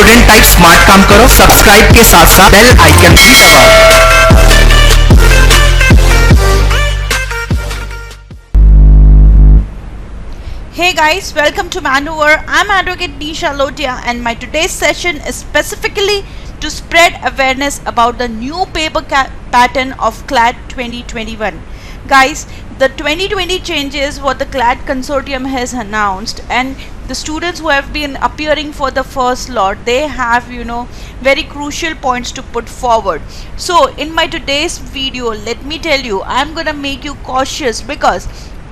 Student type smart काम करो, subscribe के साथ साथ बेल आइकन भी दबाओ। Hey guys, welcome to Maneuver. I'm Advocate Nisha Lotia and my today's session is specifically to spread awareness about the new paper pattern of CLAT 2021. Guys, the 2020 changes what the CLAT consortium has announced, and the students who have been appearing for the first lot, they have very crucial points to put forward. So in my today's video, let me tell you, I'm gonna make you cautious because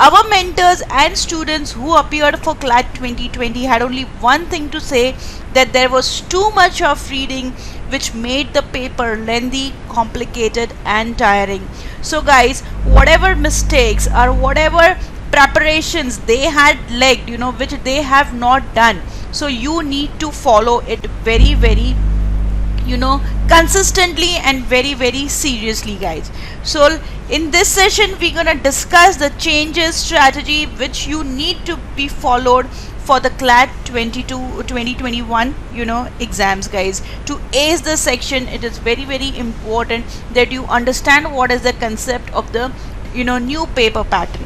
our mentors and students who appeared for CLAT 2020 had only one thing to say, that there was too much of reading which made the paper lengthy, complicated and tiring. So guys, whatever mistakes or whatever preparations they had lacked, which they have not done, so you need to follow it very consistently and very seriously, guys. So in this session we're gonna discuss the changes strategy which you need to be followed for the CLAT 2021 exams, guys. To ace the section, it is very important that you understand what is the concept of the new paper pattern.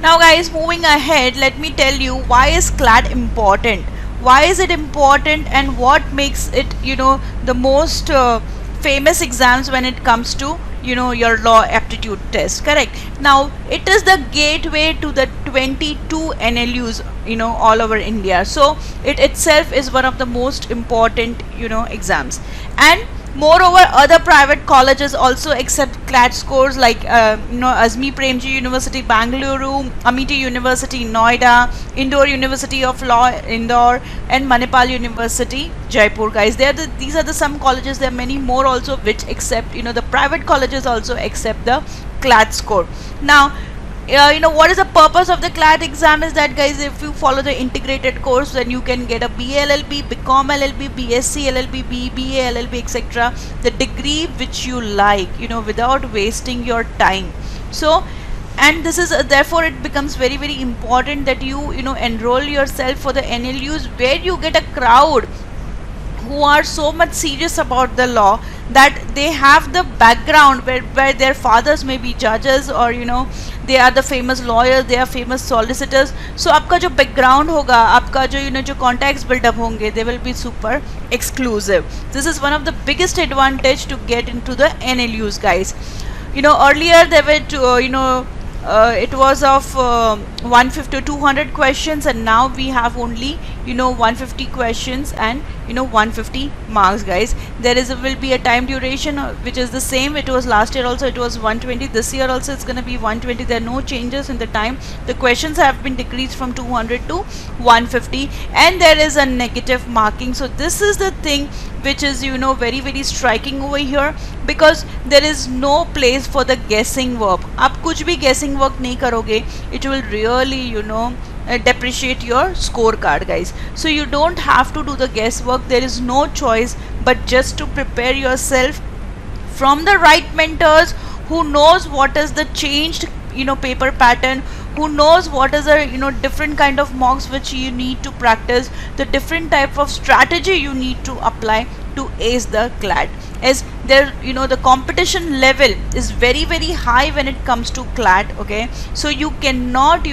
Now guys, moving ahead, let me tell you why is CLAT important. Why is it important and what makes it the most famous exams when it comes to your law aptitude test, correct? Now it is the gateway to the 22 NLUs all over India, so it itself is one of the most important exams. And moreover, other private colleges also accept CLAT scores like Azmi Premji University Bangalore, Amity University Noida, Indore University of Law Indore and Manipal University Jaipur, guys. These are the some colleges. There are many more also which accept the private colleges also accept the CLAT score. Now what is the purpose of the CLAT exam is that, guys, if you follow the integrated course, then you can get a BA LLB, BCom LLB, BSc LLB, BBA LLB, etc. the degree which you like, without wasting your time. So, and this is therefore it becomes very important that you enroll yourself for the NLUs where you get a crowd who are so much serious about the law that they have the background where their fathers may be judges or they are the famous lawyers, they are famous solicitors. So आपका जो background होगा, आपका जो जो contacts build up होंगे, they will be super exclusive. This is one of the biggest advantage to get into the NLUs, guys. Earlier they were it was of 150 200 questions, and now we have only 150 questions and 150 marks, guys. There will be a time duration which is the same. It was last year also, it was 120. This year also it's going to be 120. There are no changes in the time. The questions have been decreased from 200 to 150, and there is a negative marking. So this is the thing which is very striking over here, because there is no place for the guessing work. आप कुछ भी guessing work नहीं करोगे, it will really depreciate your scorecard, guys. So you don't have to do the guesswork. There is no choice but just to prepare yourself from the right mentors who knows what is the changed paper pattern, who knows what is the different kind of mocks which you need to practice, the different type of strategy you need to apply to ace the CLAT. As there the competition level is very high when it comes to CLAT, okay? So you cannot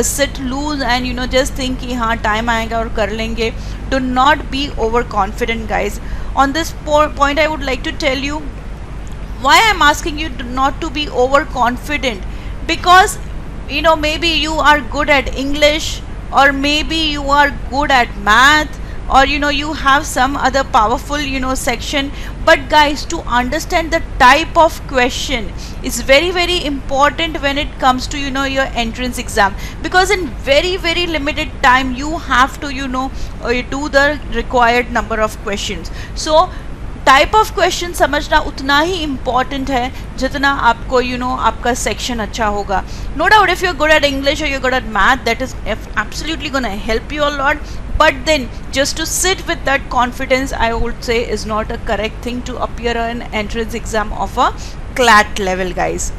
sit loose and just think कि हाँ time आएगा और कर लेंगे. Do not be overconfident, guys. On this point I would like to tell you why I'm asking you not to be overconfident, because maybe you are good at English, or maybe you are good at math, or you have some other powerful section. But guys, to understand the type of question is very important when it comes to your entrance exam, because in very limited time you have to do the required number of questions. So type of question समझना उतना ही important है जितना आपको आपका section अच्छा होगा. No doubt if you are good at English और you are good at math, that is absolutely gonna help you a lot, but then just to sit with that confidence, I would say, is not a correct thing to appear in entrance exam of a CLAT level, guys.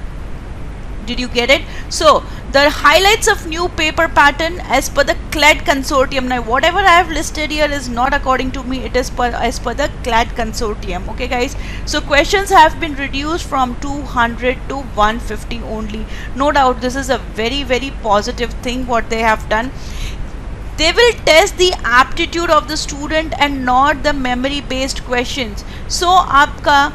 Did you get it? So the highlights of new paper pattern as per the CLAD consortium. Now whatever I have listed here is not according to me, it is as per the CLAD consortium. Okay guys, so questions have been reduced from 200 to 150 only. No doubt this is a very very positive thing what they have done. They will test the aptitude of the student and not the memory based questions. So आपका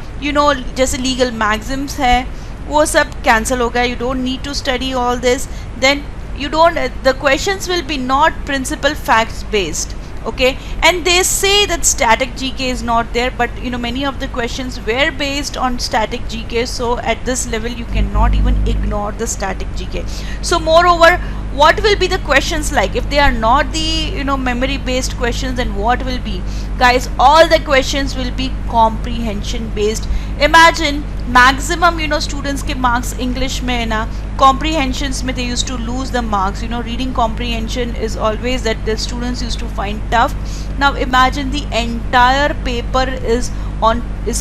जैसे legal maxims है वो सब cancel होगा. You don't need to study all this. Then the questions will be not principal facts based. Okay, and they say that static GK is not there, but many of the questions were based on static GK, so at this level you cannot even ignore the static GK. So moreover, what will be the questions like if they are not the memory based questions? Then what will be, guys? All the questions will be comprehension based. Imagine maximum students के marks English में है ना, comprehensions में they used to lose the marks. Reading comprehension is always that the students used to find tough. Now imagine the entire paper is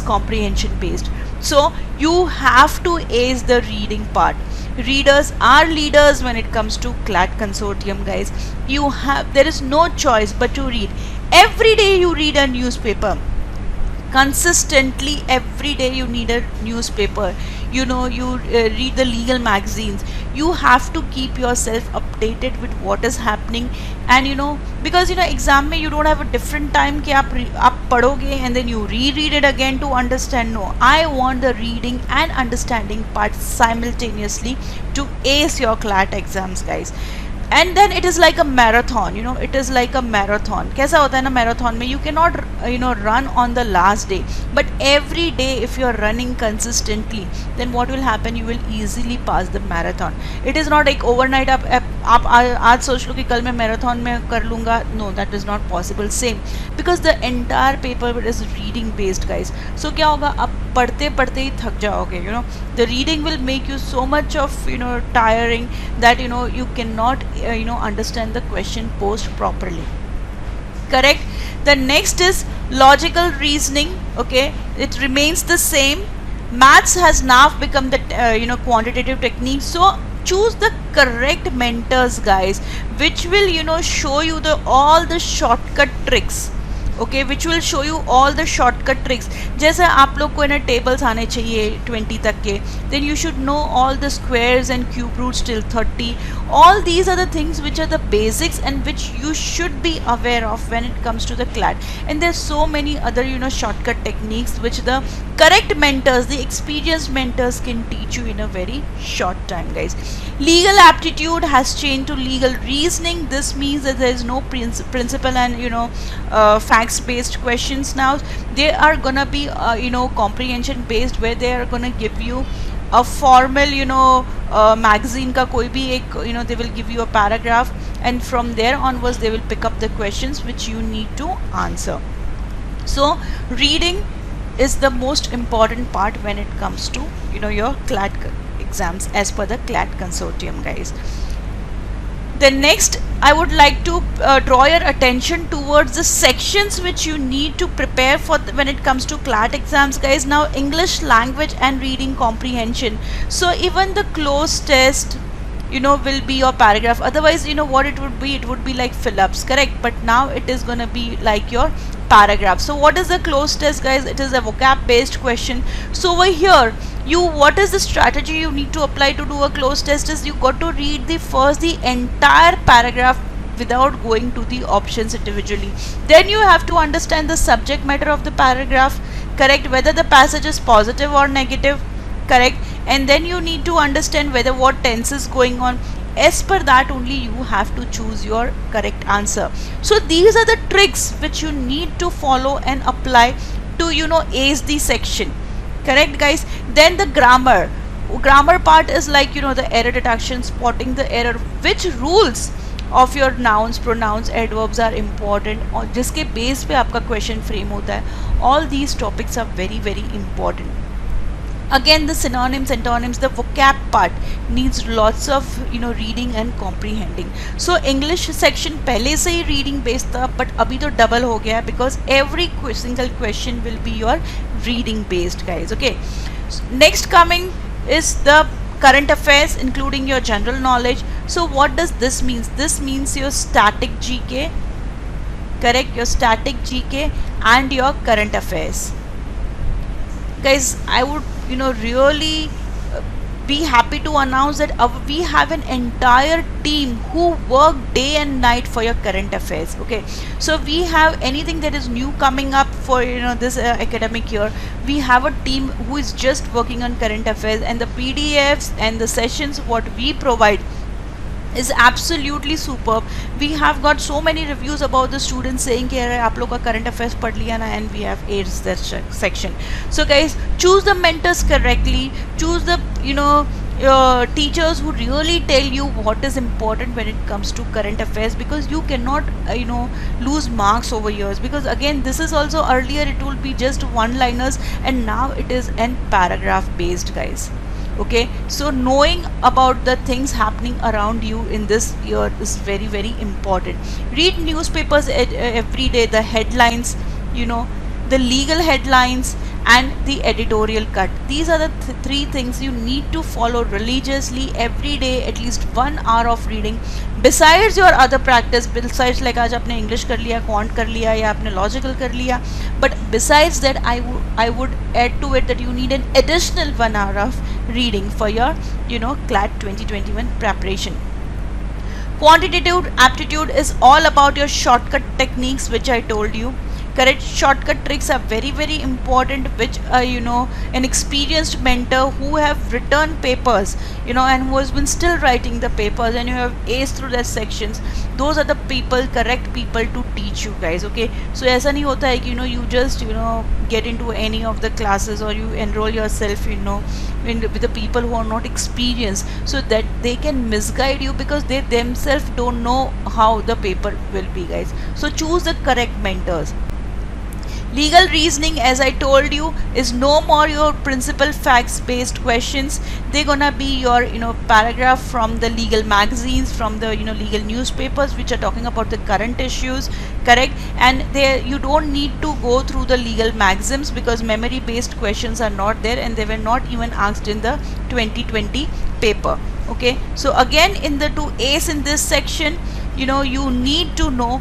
comprehension based. So you have to ace the reading part. Readers are leaders when it comes to CLAD consortium, guys. There is no choice but to read. Every day you read a newspaper. Consistently every day you need a newspaper. You read the legal magazines. You have to keep yourself updated with what is happening. And because exam में you don't have a different time कि आप पढ़ोगे and then you reread it again to understand. No, I want the reading and understanding part simultaneously to ace your CLAT exams, guys. And then it is like a marathon. It is like a marathon. कैसा होता है ना marathon में? You cannot run on the last day, but every day if you are running consistently, then what will happen? You will easily pass the marathon. It is not like overnight आप आज सोच लो कि कल मैं marathon में कर लूँगा. No, that is not possible. Same, because the entire paper is reading based, guys. So क्या होगा? आप पढ़ते पढ़ते ही थक जाओगे. The reading will make you so much of tiring that you cannot understand the question posed properly. Correct. The next is logical reasoning. Okay, it remains the same. Maths has now become the quantitative technique. So choose the correct mentors, guys, which will show you all the shortcut tricks. Okay, which will show you all the shortcut tricks. जैसे आप लोग को tables आने चाहिए 20 तक के, then you should know all the squares and cube roots till 30. All these are the things which are the basics and which you should be aware of when it comes to the CLAT. And there's so many other shortcut techniques which the correct mentors, the experienced mentors can teach you in a very short time, guys. Legal aptitude has changed to legal reasoning. This means that there is no principle and facts based questions now. They are gonna be comprehension based, where they are gonna give you a formal magazine का कोई भी एक they will give you a paragraph, and from there onwards they will pick up the questions which you need to answer. So reading is the most important part when it comes to your CLAT exams as per the CLAT consortium, guys. The next, I would like to draw your attention towards the sections which you need to prepare for when it comes to CLAT exams, guys. Now English language and reading comprehension. So even the closed test will be your paragraph. Otherwise what it would be like fill-ups, correct? But now it is gonna be like your paragraph. So what is the closed test, guys? It is a vocab based question. So over here, what is the strategy you need to apply to do a closed test is you got to read the entire paragraph without going to the options individually. Then you have to understand the subject matter of the paragraph, correct? Whether the passage is positive or negative, correct? And then you need to understand whether what tense is going on. As per that only you have to choose your correct answer. So these are the tricks which you need to follow and apply to ace the section, correct, guys? Then the grammar part is like the error detection, spotting the error, which rules of your nouns, pronouns, adverbs are important और जिसके base पे आपका question frame होता है. All these topics are very very important. Again, the synonyms, antonyms, the vocab part needs lots of reading and comprehending. So English section पहले से ही reading based था, but अभी तो double हो गया because every single question will be your reading based, guys. Okay, next coming is the current affairs including your general knowledge. So what does this means? This means your static GK, correct, your static GK and your current affairs. Guys, I would really be happy to announce that we have an entire team who work day and night for your current affairs. Okay, so we have anything that is new coming up for this academic year, we have a team who is just working on current affairs, and the PDFs and the sessions what we provide is absolutely superb. We have got so many reviews about the students saying कि अरे आप लोग का current affairs पढ़ लिया ना, and we have aids that section. So guys, choose the mentors correctly, choose the teachers who really tell you what is important when it comes to current affairs, because you cannot lose marks over years, because again this is also, earlier it will be just one liners and now it is an paragraph based, guys. Okay, so knowing about the things happening around you in this year is very, very important. Read newspapers every day, the headlines, the legal headlines and the editorial cut. These are the three things you need to follow religiously every day, at least 1 hour of reading besides your other practice. Besides like आज आपने English कर लिया, quant कर लिया या आपने logical कर लिया, but besides that I would add to it that you need an additional 1 hour of reading for your CLAT 2021 preparation. Quantitative aptitude is all about your shortcut techniques, which I told you. Correct, shortcut tricks are very, very important, which an experienced mentor who have written papers and who has been still writing the papers, and you have aced through their sections, those are the correct people to teach you, guys. Okay, so ऐसा नहीं होता है कि you just get into any of the classes or you enroll yourself with the people who are not experienced, so that they can misguide you because they themselves don't know how the paper will be, guys. So choose the correct mentors. Legal reasoning, as I told you, is no more your principal facts based questions. They're gonna be your paragraph from the legal magazines, from the legal newspapers which are talking about the current issues, correct, and there you don't need to go through the legal maxims because memory based questions are not there and they were not even asked in the 2020 paper. Okay, so again in the to ace in this section, you need to know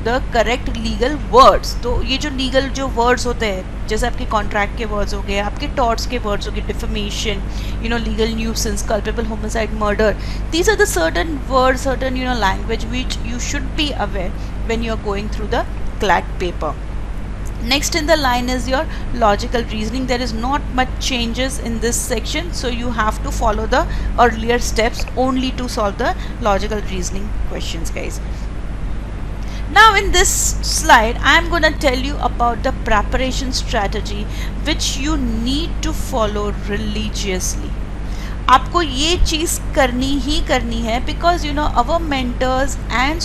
the correct legal words. तो ये जो legal जो words होते हैं, जैसे आपके contract के words हो गए, आपके torts के words हो गए, defamation, legal nuisance, culpable homicide, murder, these are the certain words, certain language which you should be aware when you are going through the CLAT paper. Next in the line is your logical reasoning. There is not much changes in this section, so you have to follow the earlier steps only to solve the logical reasoning questions, guys. Now in this slide I am gonna tell you about the preparation strategy which you need to follow religiously. आपको ये चीज़ करनी ही करनी है because our mentors and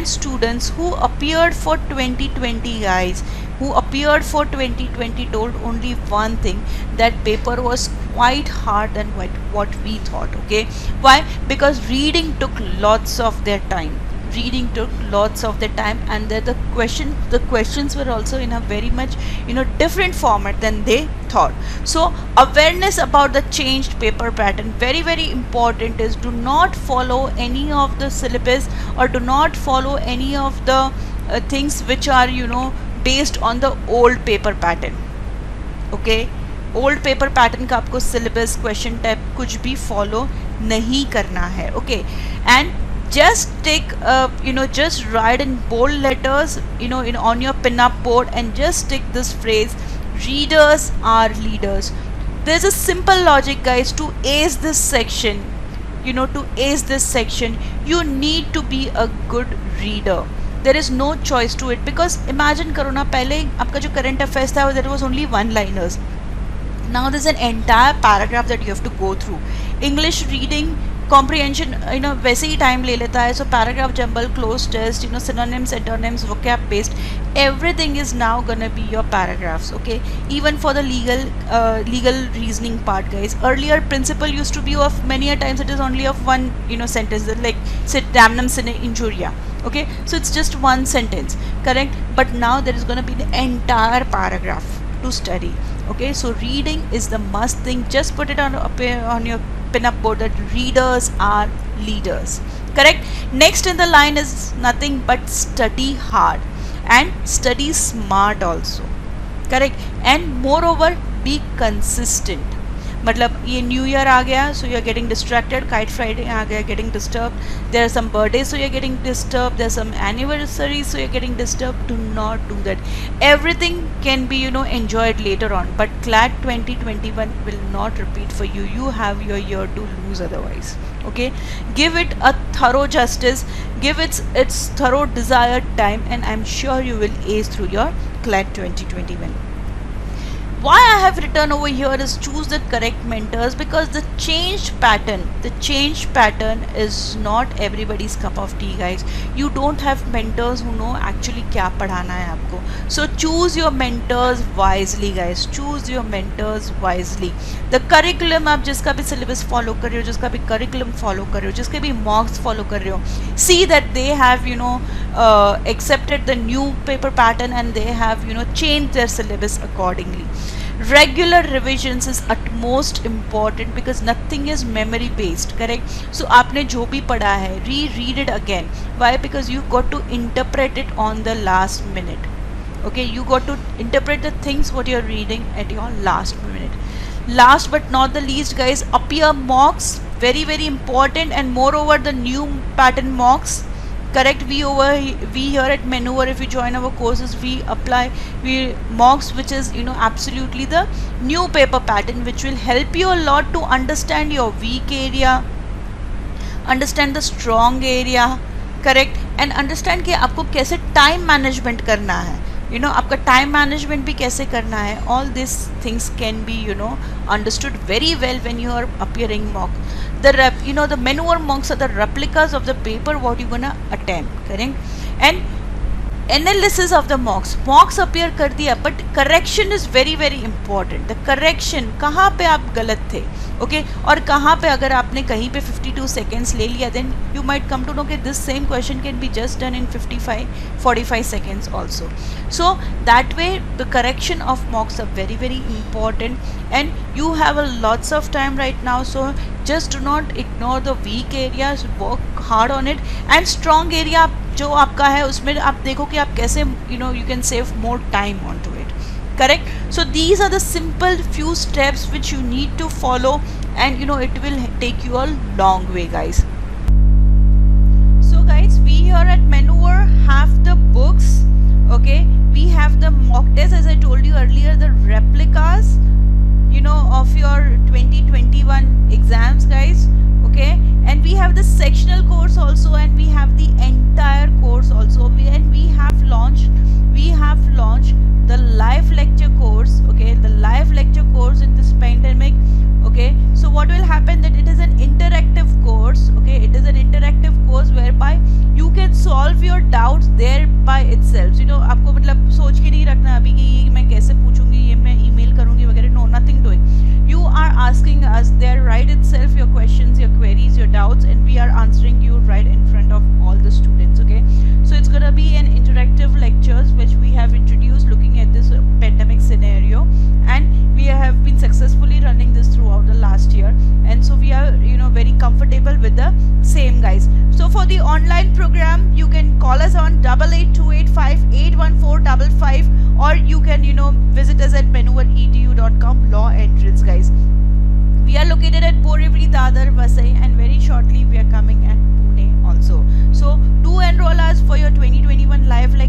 students who appeared for 2020, guys, who appeared for 2020 told only one thing, that paper was quite hard than what we thought. Okay, why? Because reading took lots of their time, and the questions were also in a very much different format than they thought. So awareness about the changed paper pattern, very, very important, is do not follow any of the syllabus or do not follow any of the things which are based on the old paper pattern. Okay, old paper pattern का आपको syllabus, question type कुछ भी follow नहीं करना है. Okay, and just take just write in bold letters on your pin-up board and just take this phrase, readers are leaders. There's a simple logic, guys, to ace this section. You need to be a good reader. There is no choice to it, because imagine करो ना, पहले आपका जो current affairs था there was only one liners. Now there's an entire paragraph that you have to go through. English reading comprehension वैसे ही time ले लेता है, so paragraph jumble, close test, synonyms, antonyms, vocab based, everything is now gonna be your paragraphs. Okay, even for the legal reasoning part, guys, earlier principle used to be of many a times it is only of one sentence, like sit damnum sine injuria. Okay, so it's just one sentence, correct, but now there is gonna be the entire paragraph to study. Okay, so reading is the must thing. Just put it on your pin-up board that readers are leaders. Correct. Next in the line is nothing but study hard and study smart also. Correct. And moreover, be consistent. मतलब ये new year आ गया, so you are getting distracted, kite Friday आ गया, getting disturb, there are some birthday, so you are getting disturb, there are some anniversary, so you are getting disturb. Do not do that. Everything can be enjoyed later on, but CLAT 2021 will not repeat for you. You have your year to lose otherwise. Okay, give it a thorough justice, give its thorough desired time, and I'm sure you will ace through your CLAT 2021. Why I have written over here is choose the correct mentors, because the changed pattern is not everybody's cup of tea, guys. You don't have mentors who know actually क्या पढ़ाना है आपको. So choose your mentors wisely, guys. Choose your mentors wisely. The curriculum, आप जिसका भी syllabus follow कर रहे हो, जिसका भी curriculum follow कर रहे हो, जिसके भी mocks follow कर रहे हो, see that they have accepted the new paper pattern and they have changed their syllabus accordingly. Regular revisions is utmost important because nothing is memory based. Correct. So आपने जो भी पढ़ा है, read it again. Why? Because you got to interpret it on the last minute. Okay, you got to interpret the things what you're reading at your last minute. Last but not the least, guys, appear mocks, very very important, and moreover the new pattern mocks. Correct. We here at Maneuver, if you join our courses, we apply mocks which is absolutely the new paper pattern, which will help you a lot to understand your weak area, understand the strong area. Correct. And understand कि आपको कैसे time management करना है, आपका time management भी कैसे करना है. All these things can be understood very well when you are appearing mock. The Maneuver mocks are the replicas of the paper what you're gonna attempt. Correct. And analysis of the mocks appear कर दिया, but correction is very very important. The correction कहाँ पे आप गलत थे, okay, और कहाँ पे अगर आपने कहीं पे 52 seconds ले लिया, then you might come to know that this same question can be just done in 45 seconds also. So that way the correction of mocks are very very important, and you have a lots of time right now, so just do not ignore the weak areas, work hard on it, and strong area जो आपका है उसमें आप देखो कि आप कैसे you can save more time onto it. Correct. So these are the simple few steps which you need to follow, and it will take you a long way, guys. So guys, we here at Maneuver have the books. Okay, we have the mock tests, as I told you earlier, the replicas of your 2021 exams, guys. Okay, and we have the sectional course also, and we have the entire course also, and we have launched the live lecture course. Okay, the live lecture course in this pandemic. Okay, so what will happen that it is an interactive course. Okay, it is an interactive course whereby you can solve your doubts there by itself. आपको मतलब सोच के नहीं रखना अभी कि ये मैं कैसे पूछूंगी, ये मैं email करूंगी वगैरह. No, nothing doing. You are asking us there right itself your questions, your queries, your doubts, and we are answering you right in front of all the students. Okay, so it's gonna be an interactive lectures which we have introduced looking at this pandemic scenario, and we have been successfully running this throughout the last year, and so we are very comfortable with the same, guys. So for the online program, you can call us on 8828581455, or you can visit us at maneuveredu.com. Law entrance, guys. We are located at Borivali, Dadar, Vasai, and very shortly we are coming at Pune also. So do enroll us for your 2021 live lecture.